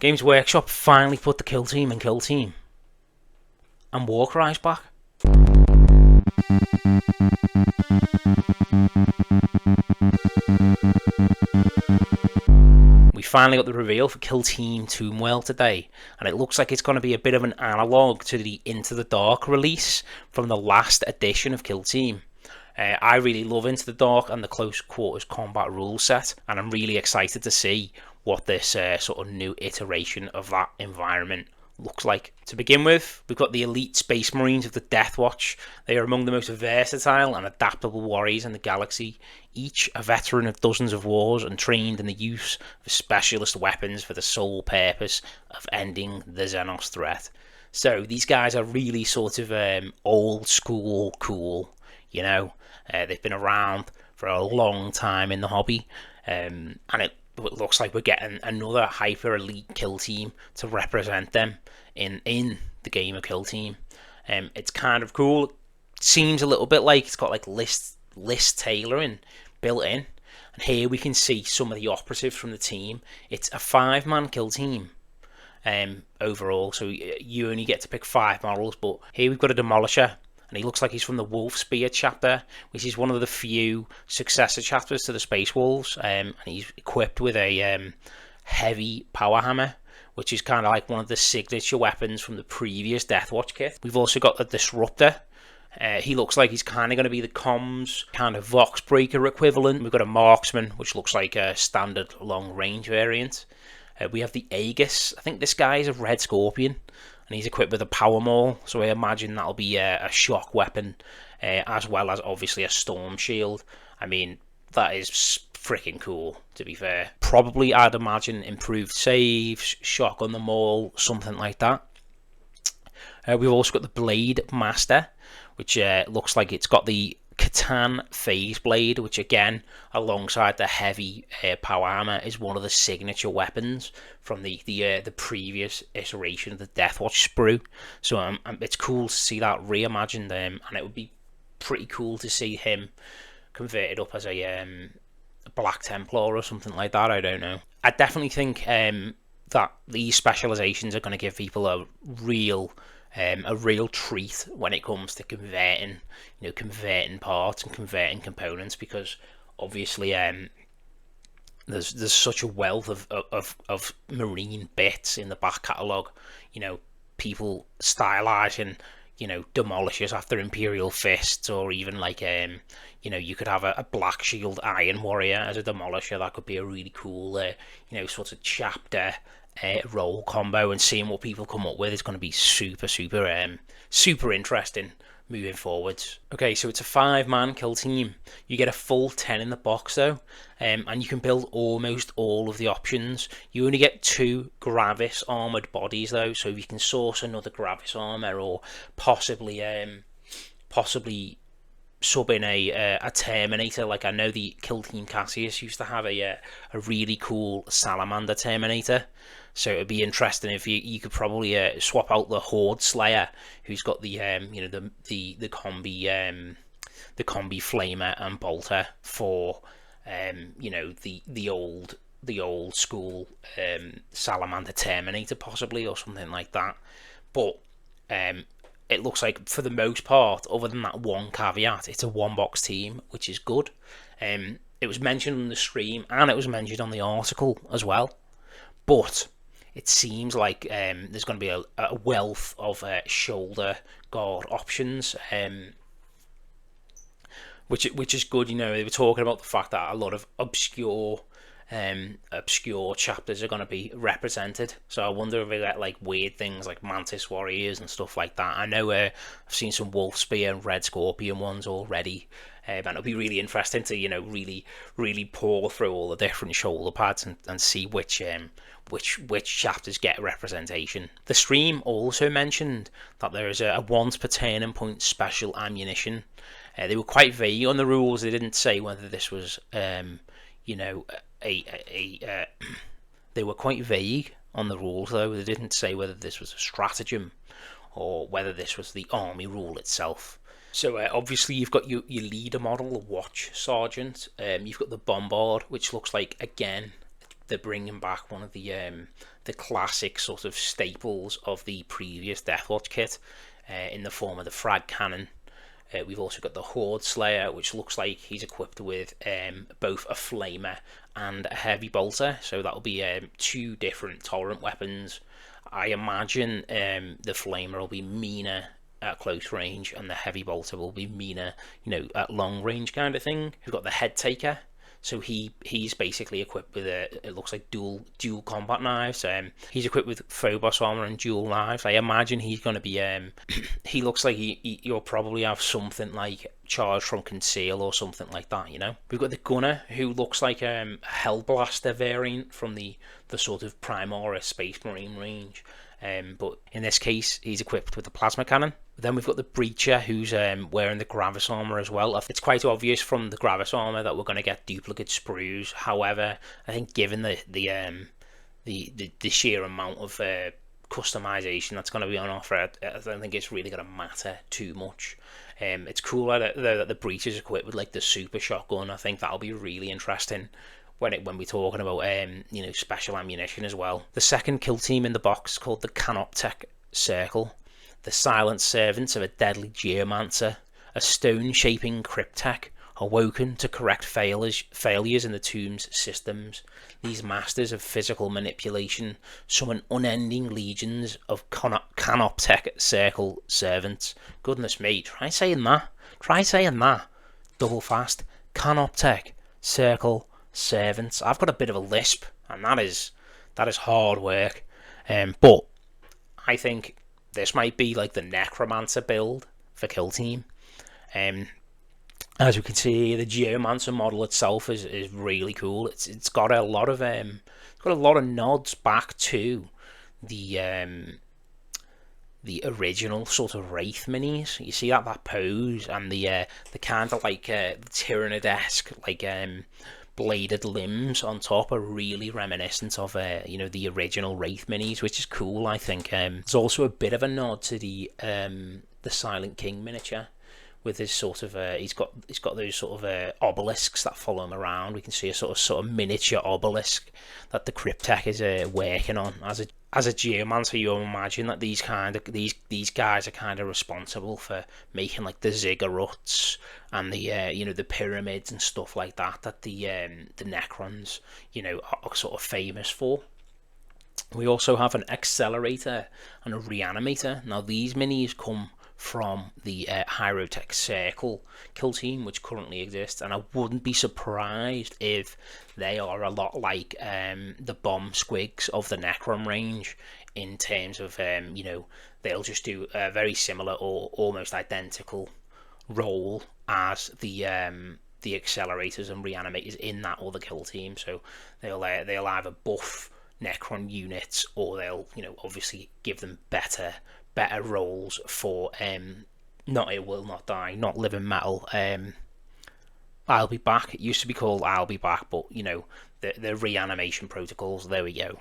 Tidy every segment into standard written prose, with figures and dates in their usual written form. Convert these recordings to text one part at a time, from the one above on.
Games Workshop finally put the Kill Team in Kill Team, and Warcry's back. We finally got the reveal for Kill Team Tombwell today, and it looks like it's going to be a bit of an analogue to the Into the Dark release from the last edition of Kill Team. I really love Into the Dark and the Close Quarters Combat rule set, and I'm really excited to see what this sort of new iteration of that environment looks like. To begin with, we've got the elite Space Marines of the Deathwatch. They are among the most versatile and adaptable warriors in the galaxy, each a veteran of dozens of wars and trained in the use of specialist weapons for the sole purpose of ending the Xenos threat. So these guys are really sort of old school cool, you know. They've been around for a long time in the hobby, and it looks like we're getting another hyper elite kill team to represent them in the game of Kill Team. It's kind of cool. It seems a little bit like it's got like list tailoring built in, and here we can see some of the operatives from the team. It's a 5-man kill team overall, so you only get to pick 5 models, but here we've got a Demolisher, and he looks like he's from the Wolf Spear chapter, which is one of the few successor chapters to the Space Wolves, and he's equipped with a heavy power hammer, which is kind of like one of the signature weapons from the previous Deathwatch kit. We've also got the Disruptor. He looks like he's kind of going to be the comms kind of Vox Breaker equivalent. We've got a Marksman, which looks like a standard long range variant. We have the Aegis. I think this guy is a Red Scorpion, and he's equipped with a Power Maul, so I imagine that'll be a shock weapon, as well as obviously a Storm Shield. I mean, that is freaking cool, to be fair. Probably, I'd imagine, improved saves, shock on the maul, something like that. We've also got the Blade Master, which looks like it's got the Catan Phase Blade, which again, alongside the heavy power hammer, is one of the signature weapons from the previous iteration of the Deathwatch sprue. So it's cool to see that reimagined, and it would be pretty cool to see him converted up as a Black Templar or something like that. I don't know. I definitely think that these specializations are going to give people a real treat when it comes to converting parts and converting components, because obviously there's such a wealth of marine bits in the back catalogue. You know, people stylizing, demolishers after Imperial Fists, or even like you could have a Black Shield Iron Warrior as a demolisher. That could be a really cool sort of chapter roll combo, and seeing what people come up with is going to be super interesting moving forwards. Okay, so it's a 5-man kill team. You get a full 10 in the box though, and you can build almost all of the options. You only get 2 Gravis armored bodies though, so you can source another Gravis armor, or possibly sub in a Terminator. Like, I know the Kill Team Cassius used to have a really cool Salamander Terminator, so it'd be interesting if you could probably swap out the Horde Slayer, who's got the the combi Flamer and Bolter, for the old school Salamander Terminator possibly, or something like that. But it looks like, for the most part, other than that one caveat, it's a 1-box team, which is good. It was mentioned on the stream, and it was mentioned on the article as well. But it seems like there's going to be a wealth of shoulder guard options, which is good. They were talking about the fact that a lot of obscure chapters are going to be represented, so I wonder if they get like weird things like Mantis Warriors and stuff like that. I know I've seen some Wolf Spear and Red Scorpion ones already, and it'll be really interesting to really pour through all the different shoulder pads and see which chapters get representation. The stream also mentioned that there is a once per turning point special ammunition. They were quite vague on the rules. They didn't say whether this was they were quite vague on the rules though. They didn't say whether this was a stratagem or whether this was the army rule itself. So obviously you've got your leader model, the Watch Sergeant. You've got the Bombard, which looks like, again, they're bringing back one of the classic sort of staples of the previous Deathwatch kit, in the form of the frag cannon. We've also got the Horde Slayer, which looks like he's equipped with both a flamer and a heavy bolter, so that'll be 2 different tolerant weapons. I imagine the flamer will be meaner at close range, and the heavy bolter will be meaner, at long range kind of thing. We've got the Head Taker, so he's basically equipped with it looks like dual combat knives. He's equipped with Phobos armor and dual knives. I imagine he's going to be he looks like you'll probably have something like charge from conceal or something like that. We've got the Gunner, who looks like a Hellblaster variant from the sort of Primaris Space Marine range. But in this case, he's equipped with the plasma cannon. Then we've got the Breacher, who's wearing the Gravis armor as well. It's quite obvious from the Gravis armor that we're going to get duplicate sprues. However, I think given the sheer amount of customization that's going to be on offer, I don't think it's really going to matter too much. It's cool that the Breacher's equipped with like the super shotgun. I think that'll be really interesting when we're talking about special ammunition as well. The second kill team in the box is called the Canoptek Circle. The silent servants of a deadly geomancer, a stone-shaping cryptek, awoken to correct failures in the tomb's systems. These masters of physical manipulation summon unending legions of Canoptek Circle servants. Goodness me, try saying that. Double fast. Canoptek Circle servants. I've got a bit of a lisp, and that is hard work. But I think this might be like the Necromancer build for Kill Team. As we can see, the Geomancer model itself is really cool. It's got a lot of nods back to the original sort of Wraith minis. You see that pose and the kind of like Tyrannid-esque like bladed limbs on top are really reminiscent of the original Wraith minis, which is cool. I think there's also a bit of a nod to the Silent King miniature with his sort of he's got those sort of obelisks that follow him around. We can see a sort of miniature obelisk that the Cryptek is working on. As a geomancer, you imagine that these guys are kind of responsible for making like the ziggurats and the pyramids and stuff like that the Necrons are sort of famous for. We also have an accelerator and a reanimator. Now these minis come from the Canoptek Circle kill team, which currently exists, and I wouldn't be surprised if they are a lot like the bomb squigs of the Necron range in terms of they'll just do a very similar or almost identical role as the accelerators and reanimators in that other kill team. So they'll either buff Necron units, or they'll obviously give them better roles for not It Will Not Die, not Living Metal. I'll Be Back. It used to be called I'll Be Back, but the reanimation protocols. There we go.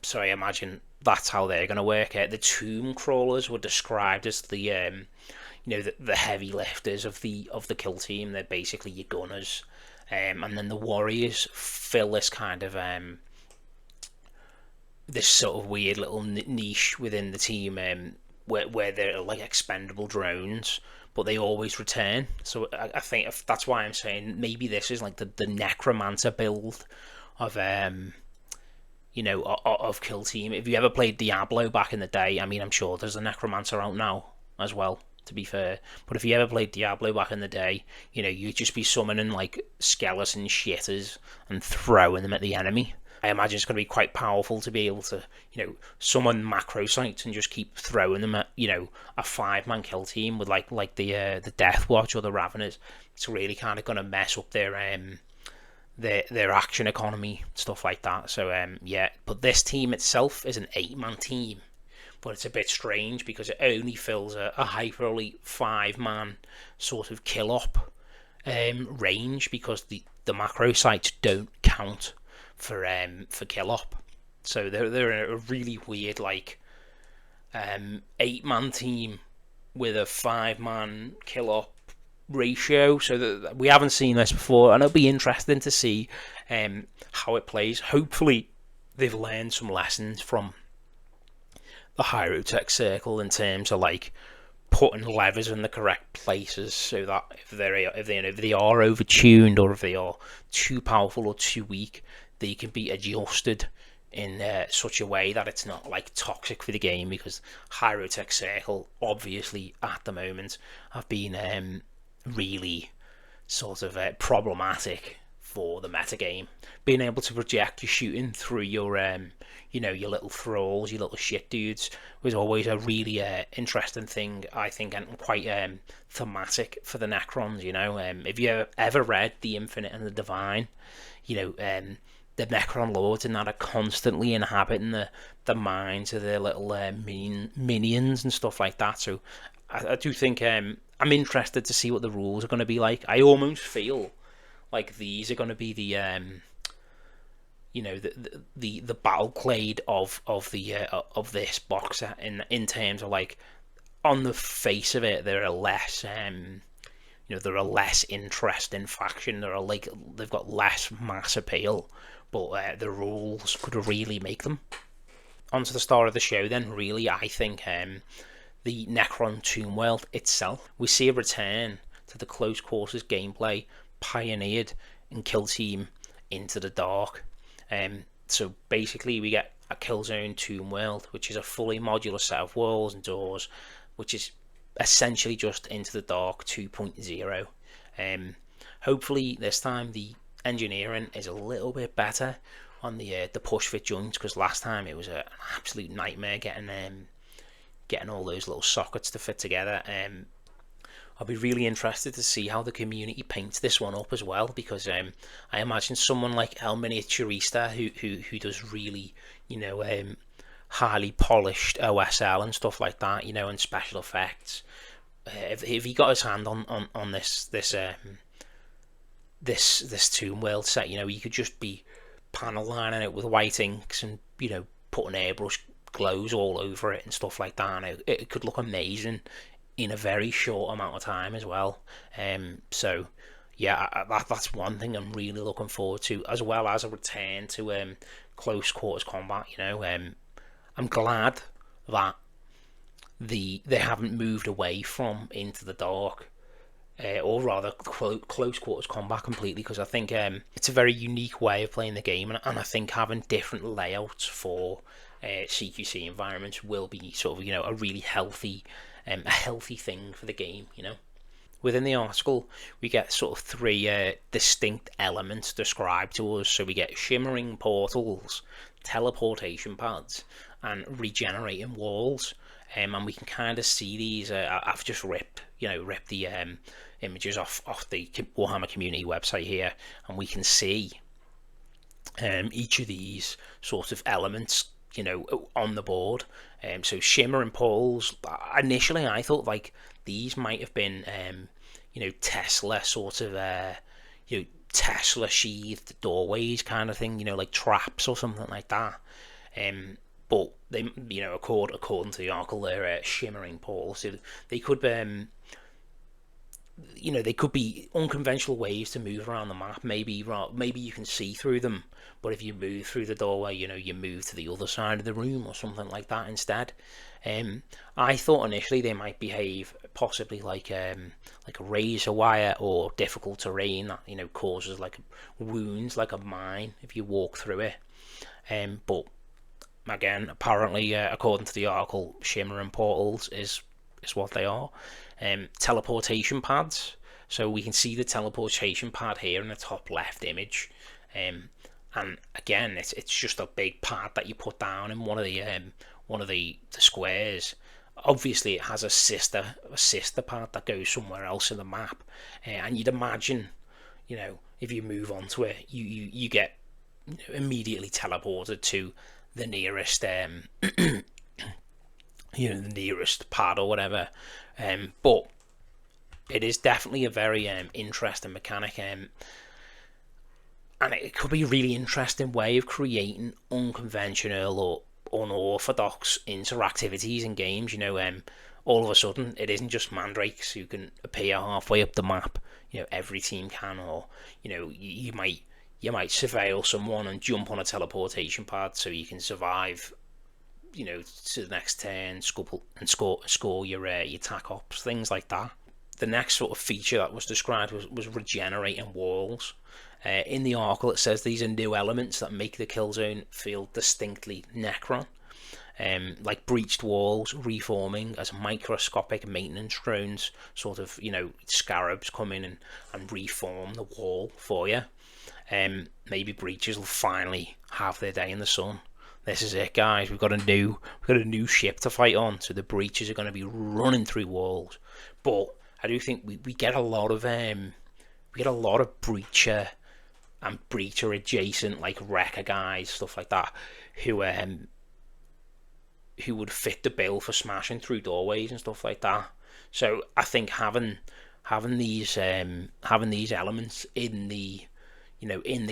So I imagine that's how they're going to work. The Tomb Crawlers were described as the heavy lifters of the kill team. They're basically your gunners, and then the Warriors fill this kind of this sort of weird little niche within the team where they're like expendable drones, but they always return. So I think that's why I'm saying maybe this is like the Necromancer build of of Kill Team. If you ever played Diablo back in the day, I mean, I'm sure there's a Necromancer out now as well, to be fair, but if you ever played Diablo back in the day, you'd just be summoning like skeleton shitters and throwing them at the enemy. I imagine it's going to be quite powerful to be able to, summon macro sites and just keep throwing them at, a 5-man kill team with like the Deathwatch or the Raveners. It's really kind of going to mess up their action economy, stuff like that. So yeah, but this team itself is an 8-man team, but it's a bit strange because it only fills a hyper elite 5-man sort of kill op range, because the macro sites don't count for kill op. So they're a really weird 8-man team with a 5-man kill op ratio, so that we haven't seen this before, and it'll be interesting to see how it plays. Hopefully they've learned some lessons from the Canoptek Circle in terms of like putting levers in the correct places, so that if they are overtuned, or if they are too powerful or too weak, they can be adjusted in such a way that it's not like toxic for the game. Because Canoptek Circle obviously at the moment have been really sort of problematic for the metagame. Being able to project your shooting through your your little thralls, your little shit dudes, was always a really interesting thing, I think, and quite thematic for the Necrons. If you ever read The Infinite and the Divine, the Necron lords and that are constantly inhabiting the minds of their little minions and stuff like that. So I do think I'm interested to see what the rules are going to be like. I almost feel like these are going to be the the battle clade of this box set, in terms of like, on the face of it, they're a less they're a less interesting faction. They've got less mass appeal, but the rules could really make them. On to the start of the show then. Really, I think the Necron Tomb World itself, we see a return to the close quarters gameplay pioneered in Kill Team Into the Dark. So basically we get a Killzone Tomb World, which is a fully modular set of walls and doors, which is essentially just Into the Dark 2.0. Hopefully this time the engineering is a little bit better on the push fit joints, because last time it was an absolute nightmare getting all those little sockets to fit together. I'll be really interested to see how the community paints this one up as well, because I imagine someone like El Miniaturista, who does really highly polished OSL and stuff like that, and special effects, if he got his hand on this Tomb World set, he could just be panel lining it with white inks and putting airbrush glows all over it and stuff like that, and it could look amazing in a very short amount of time as well. So yeah, that's one thing I'm really looking forward to, as well as a return to close quarters combat. I'm glad that they haven't moved away from Into the Dark, or rather close quarters combat completely, because I think it's a very unique way of playing the game, and I think having different layouts for CQC environments will be sort of a really healthy thing for the game. Within the article we get sort of three distinct elements described to us. So we get shimmering portals, teleportation pads, and regenerating walls, and we can kind of see these. I've just ripped the images off the Warhammer community website here, and we can see each of these sort of elements on the board. So shimmering poles, initially I thought like these might have been Tesla sort of Tesla sheathed doorways kind of thing, like traps or something like that. But they, according to the article, they're shimmering poles. So they could they could be unconventional ways to move around the map. Maybe you can see through them, but if you move through the doorway, you move to the other side of the room or something like that instead. I thought initially they might behave possibly like a razor wire or difficult terrain that causes like wounds, like a mine if you walk through it. But again, apparently, according to the article, shimmering portals is what they are. Teleportation pads. So we can see the teleportation pad here in the top left image. And again, it's just a big pad that you put down in one of the squares. Obviously, it has a sister pad that goes somewhere else in the map, and you'd imagine, if you move onto it, you get immediately teleported to the nearest the nearest pad or whatever. But it is definitely a very interesting mechanic, and it could be a really interesting way of creating unconventional or unorthodox interactivities in games. all of a sudden it isn't just mandrakes who can appear halfway up the map. Every team can, or you might surveil someone and jump on a teleportation pad so you can survive, to the next turn, score your attack ops, things like that. The next sort of feature that was described was regenerating walls. In the article, it says these are new elements that make the kill zone feel distinctly Necron. Like breached walls reforming as microscopic maintenance drones, sort of, scarabs come in and reform the wall for you. Maybe breaches will finally have their day in the sun. This is it, guys. We've got a new ship to fight on, so the breaches are going to be running through walls. But I do think we get a lot of breacher and breacher adjacent, like wrecker guys, stuff like that, who would fit the bill for smashing through doorways and stuff like that. So I think having these elements in the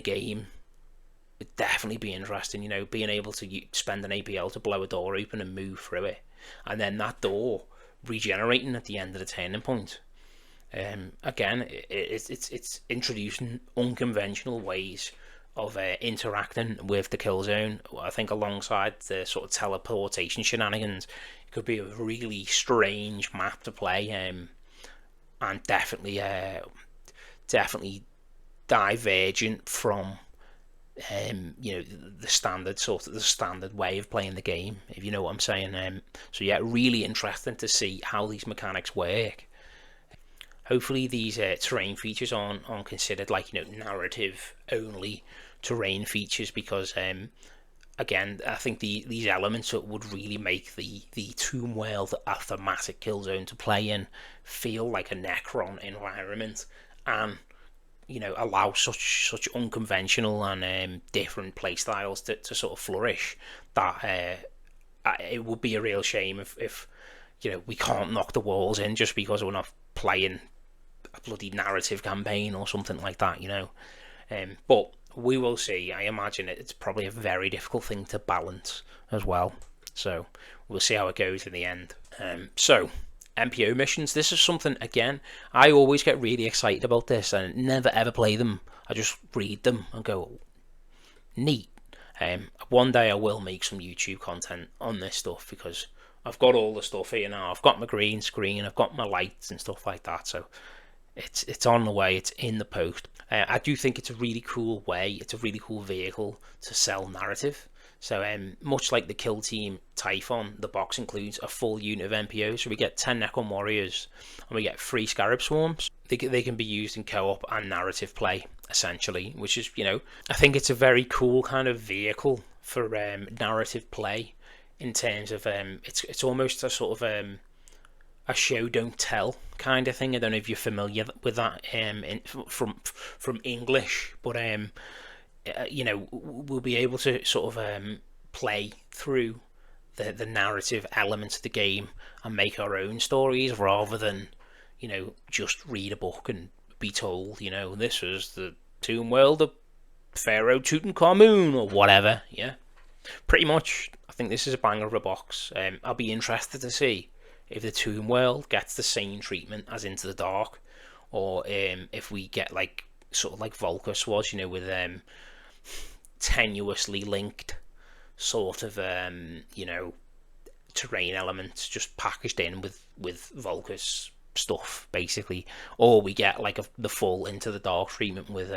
game would definitely be interesting. Being able to spend an APL to blow a door open and move through it, and then that door regenerating at the end of the turning point. Again, it's introducing unconventional ways of interacting with the kill zone. I think alongside the sort of teleportation shenanigans, it could be a really strange map to play, and definitely divergent from the standard way of playing the game, if you know what I'm saying. So yeah, really interesting to see how these mechanics work. Hopefully these terrain features aren't considered like narrative only terrain features, because again, I think these elements would really make the Tomb World a thematic kill zone to play in feel like a Necron environment, and allow such unconventional and different play styles to sort of flourish, that it would be a real shame if we can't knock the walls in just because we're not playing a bloody narrative campaign or something like that. But we will see. I imagine it's probably a very difficult thing to balance as well, so we'll see how it goes in the end. So NPO missions, this is something, again, I always get really excited about this and never ever play them. I just read them and go, neat. One day I will make some YouTube content on this stuff, because I've got all the stuff here now. I've got my green screen, I've got my lights and stuff like that, so it's on the way, it's in the post. I do think it's a really cool way, it's a really cool vehicle to sell narrative. So much like the Kill Team Typhon, the box includes a full unit of NPOs. So we get 10 Necron Warriors and we get 3 Scarab Swarms. They can be used in co-op and narrative play, essentially, which is, I think it's a very cool kind of vehicle for narrative play, in terms of it's almost a sort of a show don't tell kind of thing. I don't know if you're familiar with that from English, but we'll be able to sort of play through the narrative elements of the game and make our own stories, rather than just read a book and be told this was the tomb world of Pharaoh Tutankhamun or whatever. Yeah, pretty much. I think this is a banger of a box. I'll be interested to see if the tomb world gets the same treatment as Into the Dark, or if we get like sort of like Volkus was, with tenuously linked sort of terrain elements just packaged in with Volkus stuff, basically, or we get like the full Into the Dark treatment with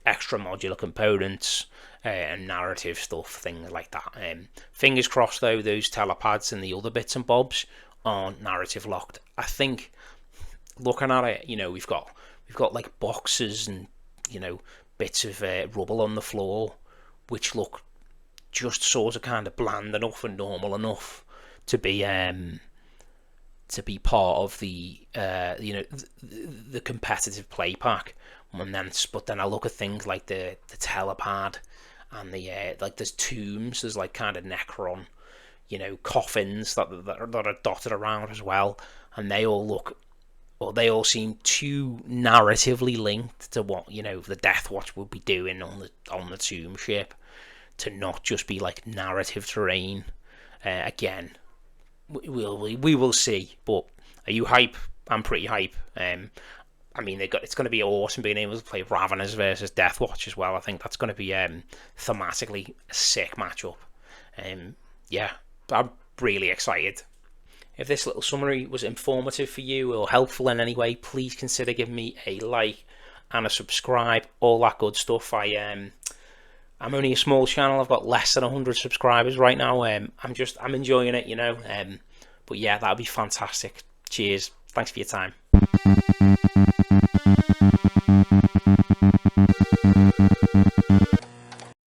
extra modular components and narrative stuff, things like that. Fingers crossed though, those telepads and the other bits and bobs aren't narrative locked. I think looking at it, we've got like boxes and bits of rubble on the floor, which look just sort of kind of bland enough and normal enough to be part of the the competitive play pack. But then I look at things like the telepad and the like there's tombs, there's like kind of Necron coffins that are dotted around as well, and they all seem too narratively linked to what the Deathwatch would be doing on the tomb ship, to not just be like narrative terrain. Again, we will see. But are you hype? I'm pretty hype. I mean, it's going to be awesome being able to play Raveners versus Deathwatch as well. I think that's going to be thematically a sick matchup. Yeah, I'm really excited. If this little summary was informative for you or helpful in any way, please consider giving me a like and a subscribe, all that good stuff. I'm only a small channel. I've got less than 100 subscribers right now. I'm enjoying it, you know. But yeah, that'd be fantastic. Cheers. Thanks for your time.